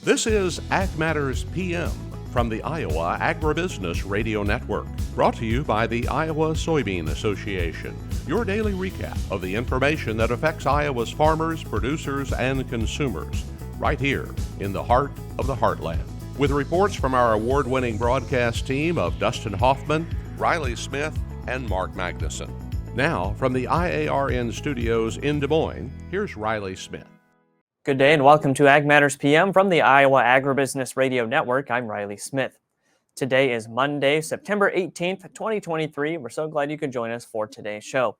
This is Ag Matters PM from the Iowa Agribusiness Radio Network, brought to you by the Iowa Soybean Association, your daily recap of the information that affects Iowa's farmers, producers, and consumers, right here in the heart of the heartland. With reports from our award-winning broadcast team of Dustin Hoffman, Riley Smith, and Mark Magnuson. Now, from the IARN studios in Des Moines, here's Riley Smith. Good day and welcome to Ag Matters PM from the Iowa Agribusiness Radio Network. I'm Riley Smith. Today is Monday, September 18th, 2023. We're so glad you could join us for today's show.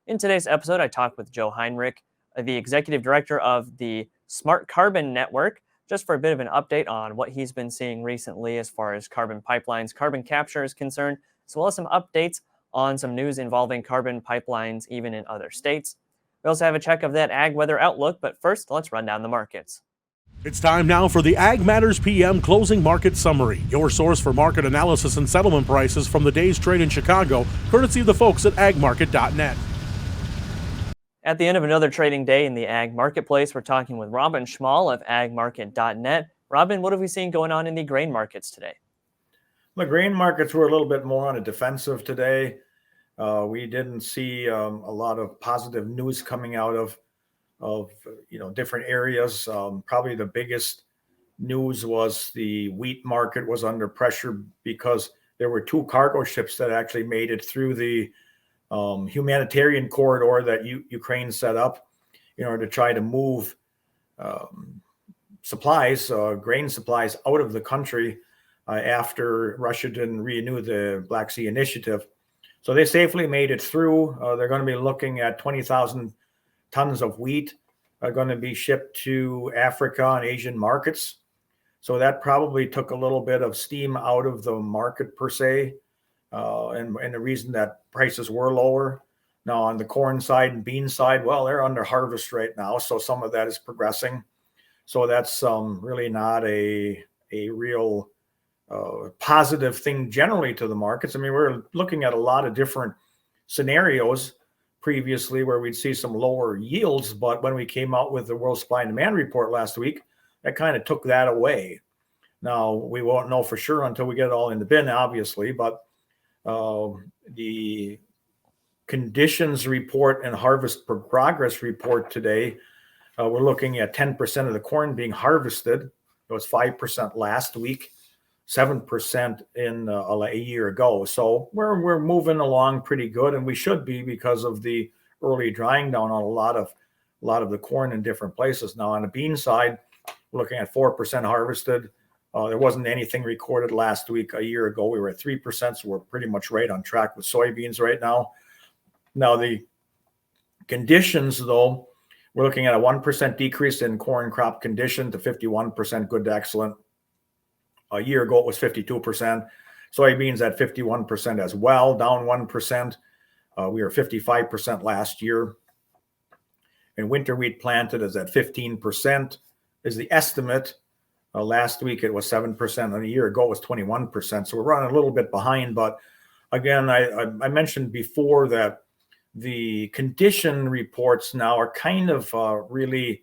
In today's episode, I talked with Joe Heinrich, the Executive Director of the Smart Carbon Network, just for a bit of an update on what he's been seeing recently as far as carbon pipelines, carbon capture is concerned, as well as some updates on some news involving carbon pipelines even in other states. We also have a check of that ag weather outlook, but first, let's run down the markets. It's time now for the Ag Matters PM Closing Market Summary, your source for market analysis and settlement prices from the day's trade in Chicago, courtesy of the folks at agmarket.net. At the end of another trading day in the ag marketplace, we're talking with Robin Schmahl of agmarket.net. Robin, what have we seen going on in the grain markets today? The grain markets were a little bit more on a defensive today. We didn't see a lot of positive news coming out of different areas. Probably the biggest news was the wheat market was under pressure because there were two cargo ships that actually made it through the humanitarian corridor that Ukraine set up in order to try to move supplies, grain supplies out of the country after Russia didn't renew the Black Sea Initiative. So they safely made it through. They're going to be looking at 20,000 tons of wheat are going to be shipped to Africa and Asian markets. So that probably took a little bit of steam out of the market per se, and the reason that prices were lower. Now on the corn side and bean side, well, they're under harvest right now, so some of that is progressing. So that's really not a real positive thing generally to the markets. I mean, we're looking at a lot of different scenarios previously where we'd see some lower yields, but when we came out with the World Supply and Demand report last week, that kind of took that away. Now, we won't know for sure until we get it all in the bin, obviously, but the conditions report and harvest progress report today, we're looking at 10% of the corn being harvested. It was 5% last week, 7% in a year ago. So we're moving along pretty good, and we should be because of the early drying down on a lot of the corn in different places. Now on the bean side, we're looking at 4% harvested. There wasn't anything recorded last week. A year ago, we were at 3%, so we're pretty much right on track with soybeans right now. Now the conditions, though, we're looking at a 1% decrease in corn crop condition to 51% good to excellent. A year ago, it was 52%. Soybeans at 51% as well, down 1%. We were 55% last year. And winter wheat planted is at 15% is the estimate. Last week, it was 7%. And a year ago, it was 21%. So we're running a little bit behind. But again, I mentioned before that the condition reports now are kind of really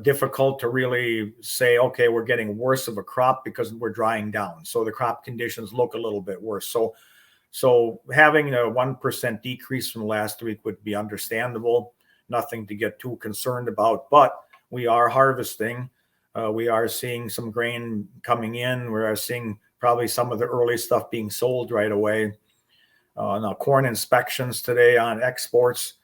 difficult to really say, okay, we're getting worse of a crop because we're drying down. So the crop conditions look a little bit worse. So having a 1% decrease from last week would be understandable. Nothing to get too concerned about, but we are harvesting. We are seeing some grain coming in. We are seeing probably some of the early stuff being sold right away. Now corn inspections today on exports,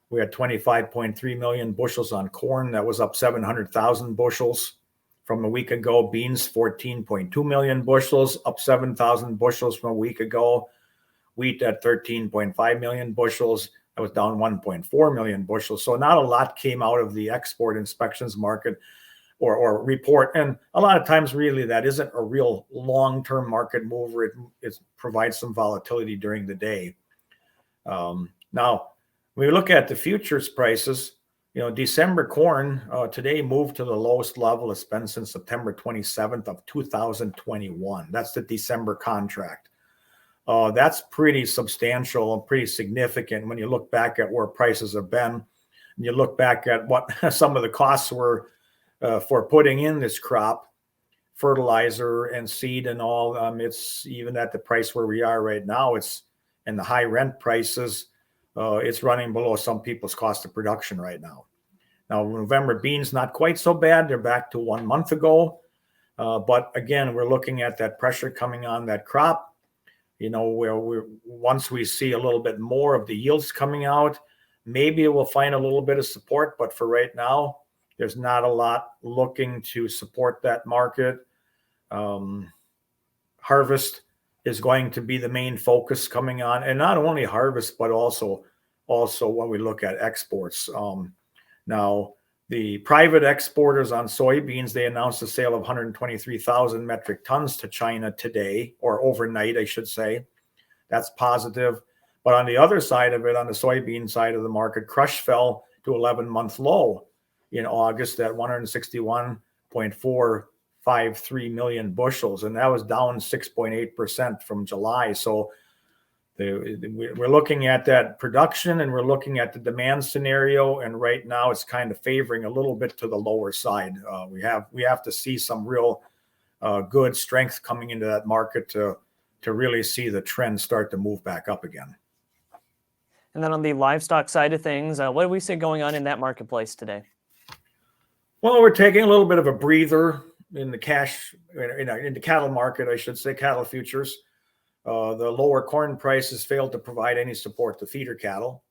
we had 25.3 million bushels on corn. That was up 700,000 bushels from a week ago. Beans, 14.2 million bushels, up 7,000 bushels from a week ago. Wheat at 13.5 million bushels. That was down 1.4 million bushels. So not a lot came out of the export inspections market or report. And a lot of times, really, that isn't a real long-term market mover. It provides some volatility during the day. Now, when we look at the futures prices, December corn today moved to the lowest level it's been since September 27th of 2021. That's the December contract. That's pretty substantial and pretty significant when you look back at where prices have been. And you look back at what some of the costs were for putting in this crop. fertilizer and seed and all. It's even at the price where we are right now, it's and the high rent prices, it's running below some people's cost of production right now. Now, November beans, not quite so bad. They're back to 1 month ago. But again, we're looking at that pressure coming on that crop, where once we see a little bit more of the yields coming out, maybe it will find a little bit of support. But for right now, there's not a lot looking to support that market. Harvest is going to be the main focus coming on, and not only harvest, but also when we look at exports. Now, the private exporters on soybeans, they announced the sale of 123,000 metric tons to China today, or overnight, I should say. That's positive. But on the other side of it, on the soybean side of the market, crush fell to 11-month low in August at 161.453 million bushels, and that was down 6.8% from July. So we're looking at that production and we're looking at the demand scenario, and right now it's kind of favoring a little bit to the lower side. We have to see some real good strength coming into that market to really see the trend start to move back up again. And then on the livestock side of things, what do we see going on in that marketplace today? Well, we're taking a little bit of a breather in the in the cattle market, I should say, cattle futures. The lower corn prices failed to provide any support to feeder cattle.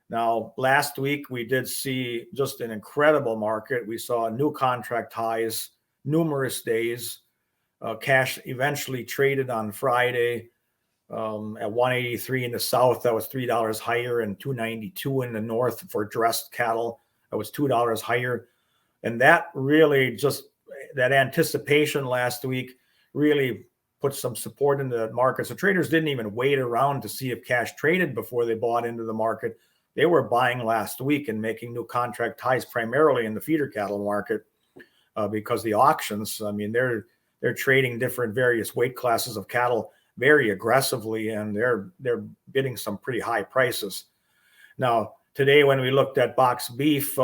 Now, last week, we did see just an incredible market. We saw new contract highs, numerous days. Cash eventually traded on Friday at 183 in the south. That was $3 higher, and 292 in the north for dressed cattle. That was $2 higher. And that really that anticipation last week really put some support into that market. So traders didn't even wait around to see if cash traded before they bought into the market. They were buying last week and making new contract highs primarily in the feeder cattle market because the auctions, I mean, they're trading different various weight classes of cattle very aggressively, and they're bidding some pretty high prices. Now, today when we looked at box beef,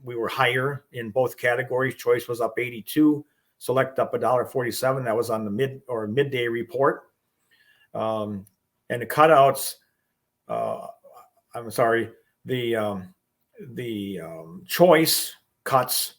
we were higher in both categories. Choice was up 82. Select up $1.47. That was on the midday report. And the cutouts, the choice cuts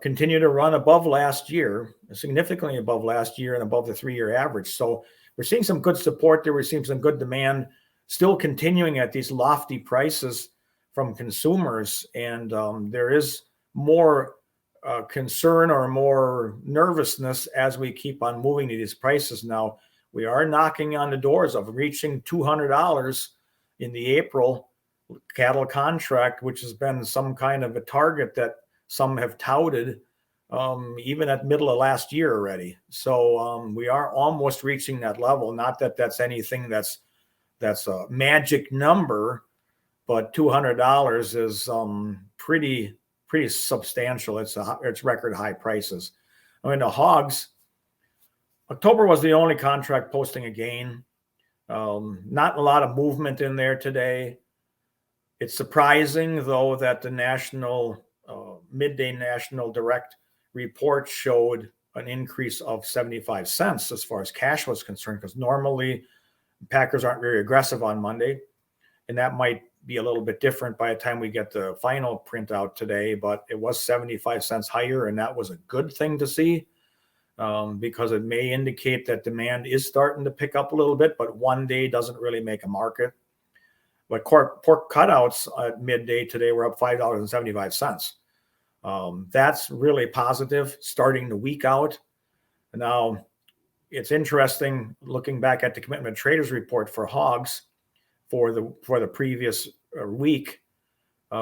continue to run above last year, significantly above last year and above the 3-year average. So we're seeing some good support there. We're seeing some good demand still continuing at these lofty prices from consumers. And there is more concern or more nervousness as we keep on moving to these prices. Now, we are knocking on the doors of reaching $200 in the April cattle contract, which has been some kind of a target that some have touted even at middle of last year already. So we are almost reaching that level. Not that that's anything that's a magic number, but $200 is pretty substantial. It's record high prices. I mean, the hogs, October was the only contract posting a gain. Not a lot of movement in there today. It's surprising, though, that the midday national direct report showed an increase of 75 cents as far as cash was concerned, because normally packers aren't very aggressive on Monday, and that might be a little bit different by the time we get the final printout today, but it was 75 cents higher, and that was a good thing to see because it may indicate that demand is starting to pick up a little bit, but one day doesn't really make a market. But pork cutouts at midday today were up $5.75. That's really positive starting the week out. Now, it's interesting looking back at the Commitment Traders report for hogs for the previous week.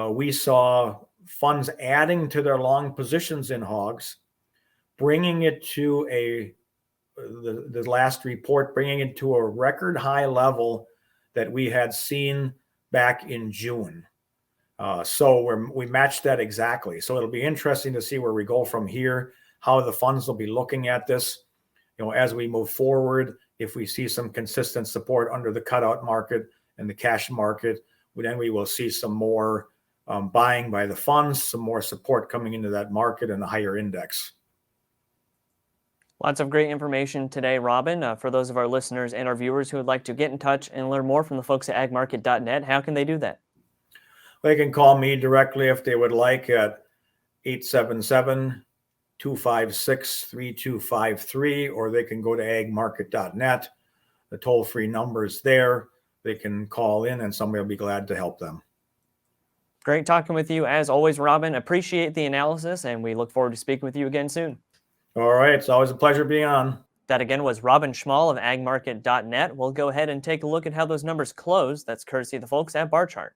We saw funds adding to their long positions in hogs, bringing it to the last report, bringing it to a record high level that we had seen back in June. So we matched that exactly. So it'll be interesting to see where we go from here, how the funds will be looking at this, as we move forward. If we see some consistent support under the cutout market and the cash market, then we will see some more buying by the funds, some more support coming into that market and a higher index. Lots of great information today, Robin. For those of our listeners and our viewers who would like to get in touch and learn more from the folks at agmarket.net, how can they do that? They can call me directly if they would like at 877-256-3253, or they can go to agmarket.net. The toll-free number is there. They can call in and somebody will be glad to help them. Great talking with you as always, Robin. Appreciate the analysis, and we look forward to speaking with you again soon. All right. It's always a pleasure being on. That again was Robin Schmahl of agmarket.net. We'll go ahead and take a look at how those numbers close. That's courtesy of the folks at Bar Chart.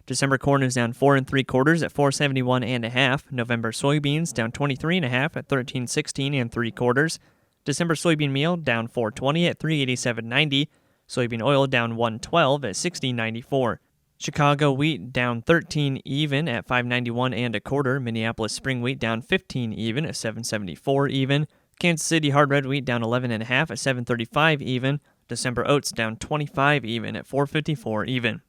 December corn is down 4 3/4 at 471.5. November soybeans down 23.5 at 1316 3/4. December soybean meal down 420 at 387.90. Soybean oil down 112 at 16.94. Chicago wheat down 13 even at 591 1/4. Minneapolis spring wheat down 15 even at 774 even. Kansas City hard red wheat down 11.5 at 735 even. December oats down 25 even at 454 even.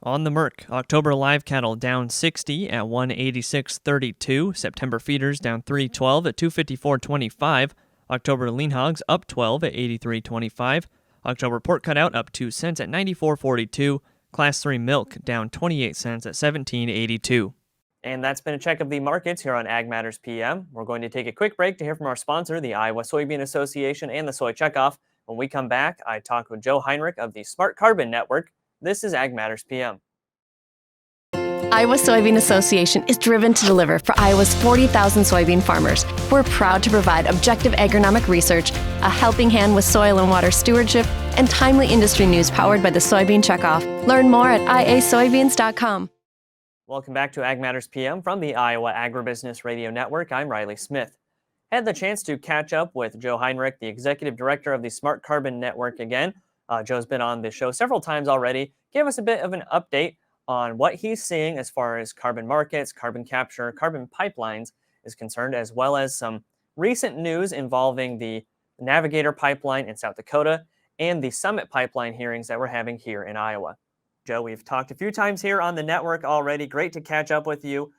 On the Merc, October live cattle down 60 at 186.32. September feeders down 312 at 254.25. October lean hogs up 12 at 83.25. October pork cutout up 2 cents at 94.42. Class 3 milk down 28 cents at 17.82. And that's been a check of the markets here on Ag Matters PM. We're going to take a quick break to hear from our sponsor, the Iowa Soybean Association and the Soy Checkoff. When we come back, I talk with Joe Heinrich of the Smart Carbon Network. This is Ag Matters PM. Iowa Soybean Association is driven to deliver for Iowa's 40,000 soybean farmers. We're proud to provide objective agronomic research, a helping hand with soil and water stewardship, and timely industry news powered by the Soybean Checkoff. Learn more at iasoybeans.com. Welcome back to Ag Matters PM from the Iowa Agribusiness Radio Network. I'm Riley Smith. Had the chance to catch up with Joe Heinrich, the Executive Director of the Smart Carbon Network again. Joe's been on the show several times already. Gave us a bit of an update on what he's seeing as far as carbon markets, carbon capture, carbon pipelines is concerned, as well as some recent news involving the Navigator pipeline in South Dakota and the Summit pipeline hearings that we're having here in Iowa. Joe, we've talked a few times here on the network already. Great to catch up with you.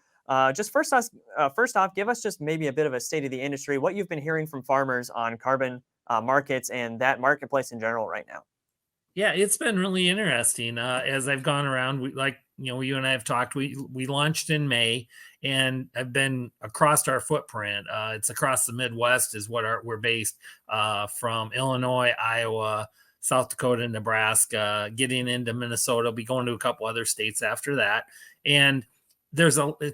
Just first off, give us just maybe a bit of a state of the industry, what you've been hearing from farmers on carbon markets and that marketplace in general right now. Yeah, it's been really interesting. As I've gone around, you and I have talked. We launched in May, and I've been across our footprint. It's across the Midwest is what we're based from Illinois, Iowa, South Dakota, Nebraska, getting into Minnesota. I'll be going to a couple other states after that. And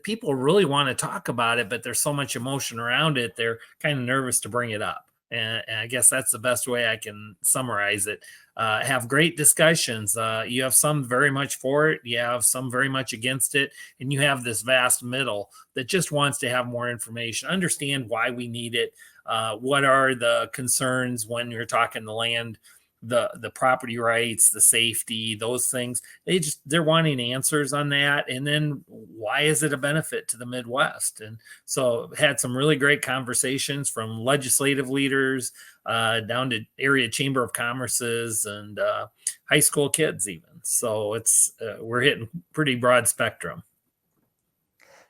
people really want to talk about it, but there's so much emotion around it. They're kind of nervous to bring it up. And I guess that's the best way I can summarize it. Have great discussions. You have some very much for it. You have some very much against it. And you have this vast middle that just wants to have more information, understand why we need it. What are the concerns when you're talking the land, the property rights, the safety, those things. They're wanting answers on that. And then why is it a benefit to the Midwest? And so had some really great conversations from legislative leaders down to area chamber of commerces and high school kids even. So we're hitting pretty broad spectrum.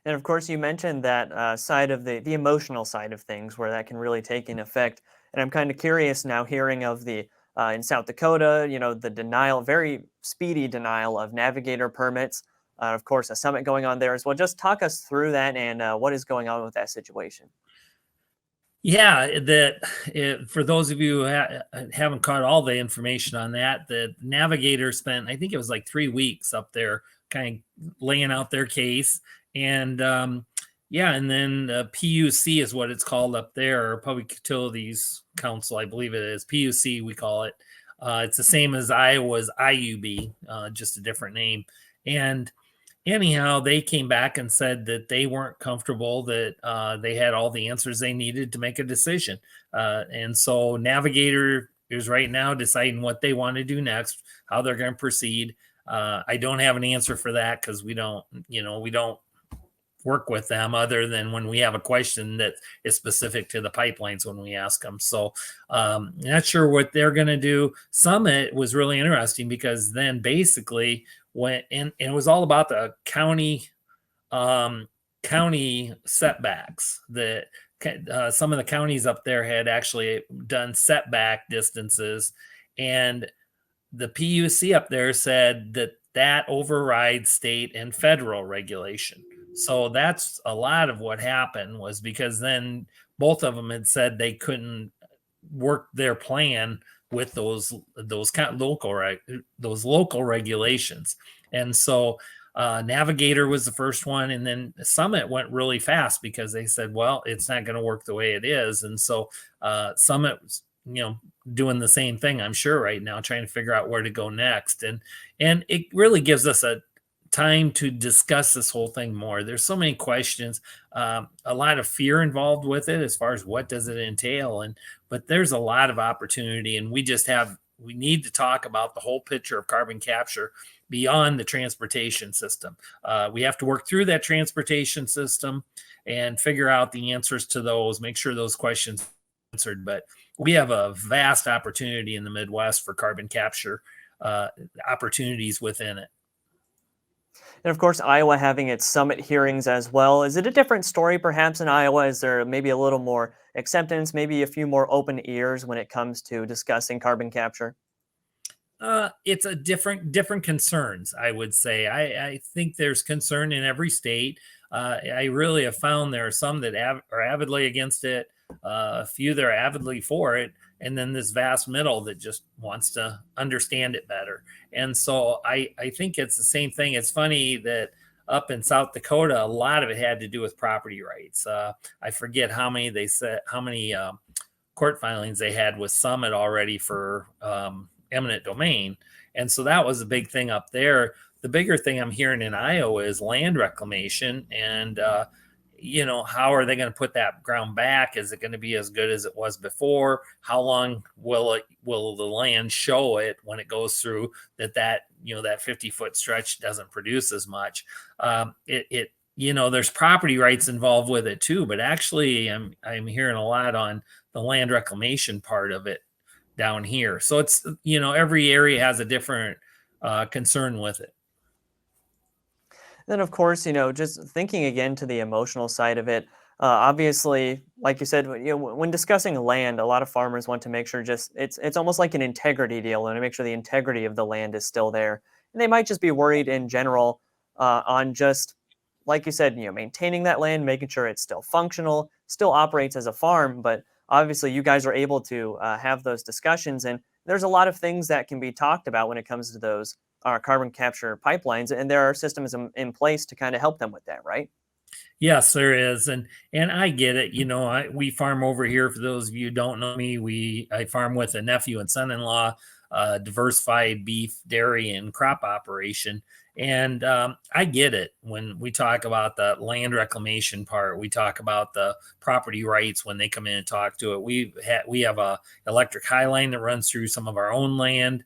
And of course, you mentioned that side of the emotional side of things where that can really take in effect. And I'm kind of curious now hearing of the in South Dakota, the very speedy denial of Navigator permits. Of course, a summit going on there as well. Just talk us through that and what is going on with that situation. Yeah, for those of you who haven't caught all the information on that, the Navigator spent, I think it was like 3 weeks up there kind of laying out their case. And and then PUC is what it's called up there, Public Utilities Council, I believe it is. PUC, we call it. It's the same as Iowa's IUB, just a different name. And anyhow, they came back and said that they weren't comfortable that they had all the answers they needed to make a decision. And so Navigator is right now deciding what they want to do next, how they're going to proceed. I don't have an answer for that because we don't work with them other than when we have a question that is specific to the pipelines when we ask them. So not sure what they're going to do. Summit was really interesting because then basically went and it was all about the county setbacks that some of the counties up there had actually done setback distances, and the PUC up there said that overrides state and federal regulation. So that's a lot of what happened, was because then both of them had said they couldn't work their plan with those local regulations. And so Navigator was the first one, and then Summit went really fast because they said, well, it's not going to work the way it is. And so Summit was, doing the same thing, I'm sure, right now, trying to figure out where to go next. And it really gives us a time to discuss this whole thing more. There's so many questions, a lot of fear involved with it as far as what does it entail, but there's a lot of opportunity, and we need to talk about the whole picture of carbon capture beyond the transportation system. We have to work through that transportation system and figure out the answers to those, make sure those questions are answered. But we have a vast opportunity in the Midwest for carbon capture opportunities within it. And of course, Iowa having its summit hearings as well. Is it a different story perhaps in Iowa? Is there maybe a little more acceptance, maybe a few more open ears when it comes to discussing carbon capture? It's a different concerns, I would say. I think there's concern in every state. I really have found there are some that are avidly against it, a few that are avidly for it, and then this vast middle that just wants to understand it better. And so I think it's the same thing. It's funny that up in South Dakota, a lot of it had to do with property rights. I forget how many court filings they had with Summit already for eminent domain. And so that was a big thing up there. The bigger thing I'm hearing in Iowa is land reclamation. And, how are they going to put that ground back? Is it going to be as good as it was before? How long will the land show it when it goes through that 50-foot stretch doesn't produce as much? There's property rights involved with it too, but actually I'm hearing a lot on the land reclamation part of it down here. So it's, every area has a different concern with it. Then, of course, just thinking again to the emotional side of it, obviously, like you said, when discussing land, a lot of farmers want to make sure it's almost like an integrity deal, and to make sure the integrity of the land is still there. And they might just be worried in general on just, like you said, maintaining that land, making sure it's still functional, still operates as a farm. But obviously, you guys are able to have those discussions, and there's a lot of things that can be talked about when it comes to those carbon capture pipelines, and there are systems in place to kind of help them with that, right? Yes, there is, and I get it. We farm over here. For those of you who don't know me, I farm with a nephew and son-in-law, diversified beef, dairy, and crop operation. And I get it when we talk about the land reclamation part. We talk about the property rights when they come in and talk to it. We have a electric high line that runs through some of our own land.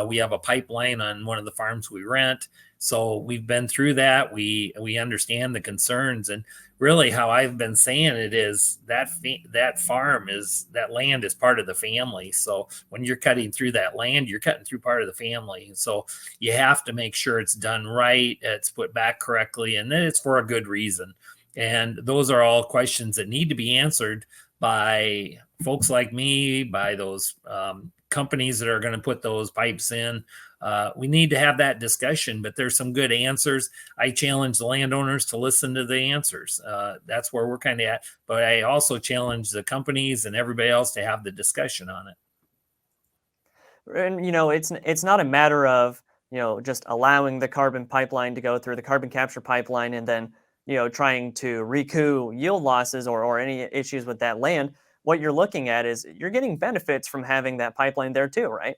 We have a pipeline on one of the farms we rent. So we've been through that. We understand the concerns, and really how I've been saying it is that land is part of the family. So when you're cutting through that land, you're cutting through part of the family. And so you have to make sure it's done right, it's put back correctly, and then it's for a good reason. And those are all questions that need to be answered by folks like me, by those companies that are going to put those pipes in. We need to have that discussion, but there's some good answers. I challenge the landowners to listen to the answers. That's where we're kind of at. But I also challenge the companies and everybody else to have the discussion on it. And it's not a matter of just allowing the carbon pipeline to go through the carbon capture pipeline and then trying to recoup yield losses or any issues with that land. What you're looking at is you're getting benefits from having that pipeline there too, right?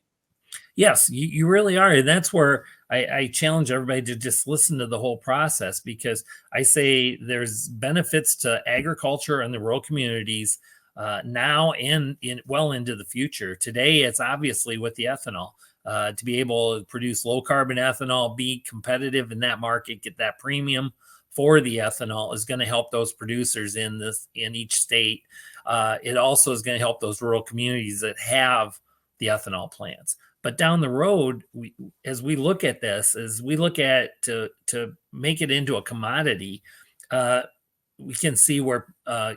Yes, you really are. And that's where I challenge everybody to just listen to the whole process, because I say there's benefits to agriculture and the rural communities now and well into the future. Today, it's obviously with the ethanol. To be able to produce low carbon ethanol, be competitive in that market, get that premium for the ethanol is going to help those producers in each state. It also is going to help those rural communities that have the ethanol plants. But down the road, as we look at this, to make it into a commodity, we can see where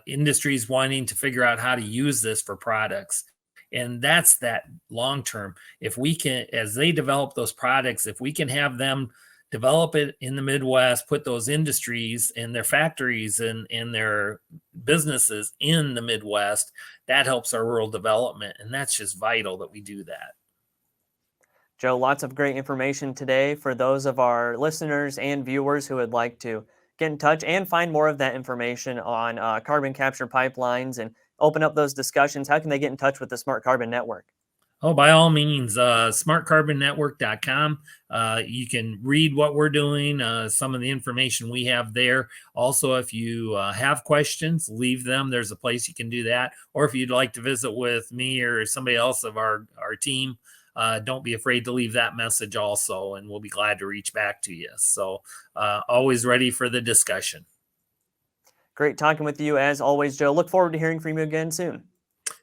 industries wanting to figure out how to use this for products. And that's that long term. If we can, as they develop those products, if we can have them develop it in the Midwest, put those industries and their factories and their businesses in the Midwest, that helps our rural development. And that's just vital that we do that. Joe, lots of great information today for those of our listeners and viewers who would like to get in touch and find more of that information on carbon capture pipelines and open up those discussions. How can they get in touch with the Smart Carbon Network? Oh, by all means, smartcarbonnetwork.com. You can read what we're doing, some of the information we have there. Also, if you have questions, leave them. There's a place you can do that. Or if you'd like to visit with me or somebody else of our team, don't be afraid to leave that message also, and we'll be glad to reach back to you. So always ready for the discussion. Great talking with you as always, Joe. Look forward to hearing from you again soon.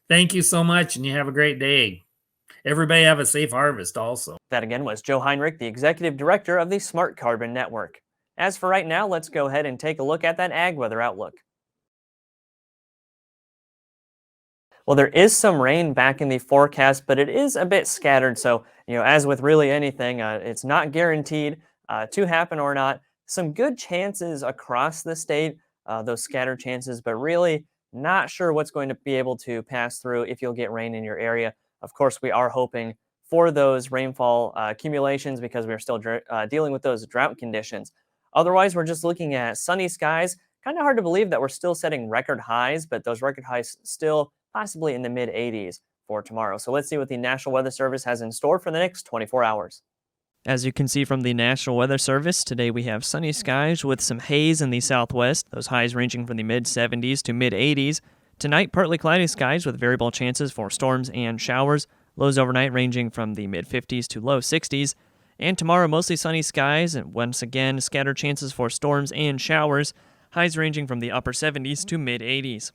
Thank you so much, and you have a great day. Everybody have a safe harvest also. That again was Joe Heinrich, the Executive Director of the Smart Carbon Network. As for right now, let's go ahead and take a look at that ag weather outlook. Well, there is some rain back in the forecast, but it is a bit scattered. So, as with really anything, it's not guaranteed to happen or not. Some good chances across the state, those scattered chances, but really not sure what's going to be able to pass through if you'll get rain in your area. Of course, we are hoping for those rainfall accumulations because we're still dealing with those drought conditions. Otherwise, we're just looking at sunny skies. Kind of hard to believe that we're still setting record highs, but those record highs still possibly in the mid 80s for tomorrow. So let's see what the National Weather Service has in store for the next 24 hours. As you can see from the National Weather Service, today we have sunny skies with some haze in the southwest, those highs ranging from the mid 70s to mid 80s. Tonight, partly cloudy skies with variable chances for storms and showers, lows overnight ranging from the mid 50s to low 60s. And tomorrow, mostly sunny skies, and once again, scattered chances for storms and showers, highs ranging from the upper 70s to mid 80s.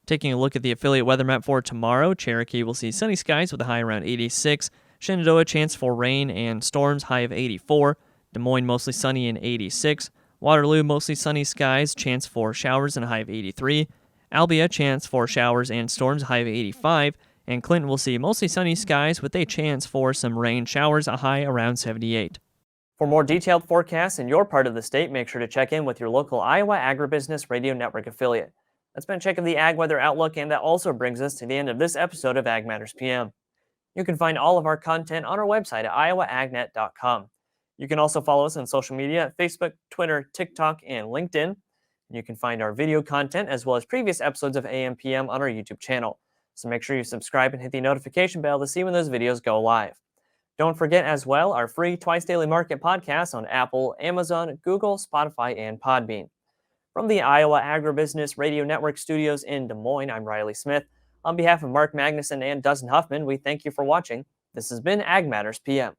Taking a look at the affiliate weather map for tomorrow, Cherokee will see sunny skies with a high around 86, Shenandoah chance for rain and storms, high of 84, Des Moines mostly sunny and 86, Waterloo mostly sunny skies, chance for showers and a high of 83, Albia chance for showers and storms, a high of 85, and Clinton will see mostly sunny skies with a chance for some rain showers, a high around 78. For more detailed forecasts in your part of the state, make sure to check in with your local Iowa Agribusiness Radio Network affiliate. That's been a check of the Ag Weather Outlook, and that also brings us to the end of this episode of Ag Matters PM. You can find all of our content on our website at iowaagnet.com. You can also follow us on social media at Facebook, Twitter, TikTok, and LinkedIn. You can find our video content as well as previous episodes of AMPM on our YouTube channel. So make sure you subscribe and hit the notification bell to see when those videos go live. Don't forget as well our free Twice Daily Market podcast on Apple, Amazon, Google, Spotify, and Podbean. From the Iowa Agribusiness Radio Network studios in Des Moines, I'm Riley Smith. On behalf of Mark Magnuson and Dustin Huffman, we thank you for watching. This has been Ag Matters PM.